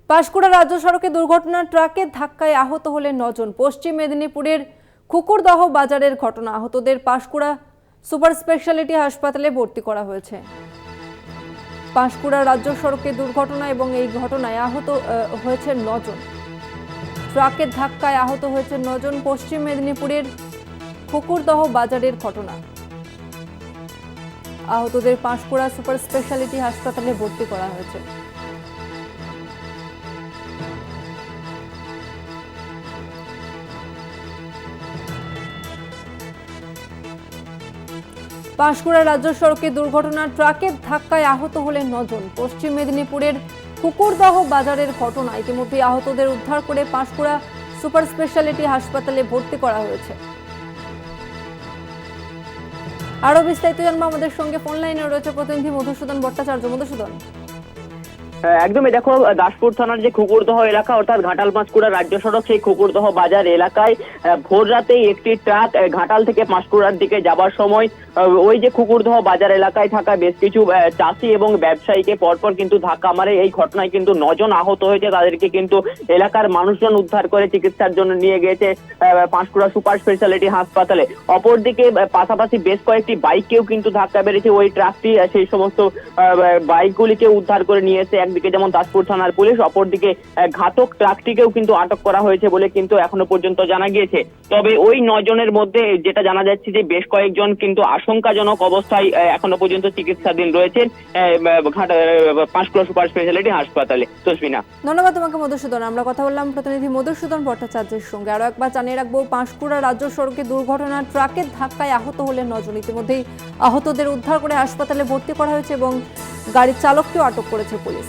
পাঁশকুড়া রাজ্য সড়কে দুর্ঘটনা, ট্রাকের ধাক্কায় আহত হলেন 9 জন। পশ্চিম মেদিনীপুরের কুকুরদহ বাজারের ঘটনা। আহতদের পাঁশকুড়া সুপার স্পেশালিটি হাসপাতালে ভর্তি করা হয়েছে। পাঁশকুড়া রাজ্য সড়কে দুর্ঘটনা এবং এই ঘটনায় আহত হয়েছে 9 জন। ট্রাকের ধাক্কায় আহত হয়েছে 9 জন। পশ্চিম মেদিনীপুরের কুকুরদহ বাজারের ঘটনা। আহতদের পাঁশকুড়া সুপার স্পেশালিটি হাসপাতালে ভর্তি করা হয়েছে। পাঁশকুড়া রাজ্য সড়কে দুর্ঘটনা, ট্রাকের ধাক্কায় আহত হলেন 9 জন। পশ্চিম মেদিনীপুরের কুকুরদহ বাজারের ঘটনা। ইতিমধ্যে আহতদের উদ্ধার করে পাঁশকুড়া সুপার স্পেশালিটি হাসপাতালে ভর্তি করা হয়েছে। আরো বিস্তারিত জানবো, আমাদের সঙ্গে ফোন লাইনে রয়েছে প্রতিনিধি মধুসূদন ভট্টাচার্য। মধুসূদন, একদমই দেখো, দাসপুর থানার যে কুকুরদহ এলাকা অর্থাৎ ঘাটাল পাঁশকুড়া রাজ্য সড়ক, সেই কুকুরদহ বাজার এলাকায় ভোর রাতেই একটি ট্রাক ঘাটাল থেকে পাঁশকুড়ার দিকে যাবার সময় ওই যে কুকুরদহ বাজার এলাকায় থাকা বেশ কিছু চাষি এবং ব্যবসায়ীকে পরপর কিন্তু ধাক্কা মারে। এই ঘটনায় কিন্তু 9 জন আহত হয়েছে। তাদেরকে কিন্তু এলাকার মানুষজন উদ্ধার করে চিকিৎসার জন্য নিয়ে গিয়েছে পাঁশকুড়া সুপার স্পেশালিটি হাসপাতালে। অপরদিকে পাশাপাশি বেশ কয়েকটি বাইককেও কিন্তু ধাক্কা মেরেছে ওই ট্রাকটি। সেই সমস্ত বাইকগুলিকে উদ্ধার করে নিয়েছে একদিকে যেমন দাসপুর থানার পুলিশ, অপরদিকে ঘাতক ট্রাকটিকেও কিন্তু আটক করা হয়েছে বলে কিন্তু এখনো পর্যন্ত জানা গিয়েছে। তবে ওই 9 জনের মধ্যে যেটা জানা যাচ্ছে যে বেশ কয়েকজন কিন্তু আশঙ্কাজনক অবস্থায় এখনো পর্যন্ত চিকিৎসাধীন রয়েছেন পাঁশকুড়া সুপার স্পেশালিটি হাসপাতালে। তসবিনা, ধন্যবাদ তোমাকে মধুসূদন। আমরা কথা বললাম প্রতিনিধি মধুসূদন ভট্টাচার্যের সঙ্গে। আরো একবার জানিয়ে রাখবো, পাঁশকুড়া রাজ্য সড়কে দুর্ঘটনা, ট্রাকের ধাক্কায় আহত হলেন 9 জন। ইতিমধ্যেই আহতদের উদ্ধার করে হাসপাতালে ভর্তি করা হয়েছে এবং গাড়ির চালককেও আটক করেছে পুলিশ।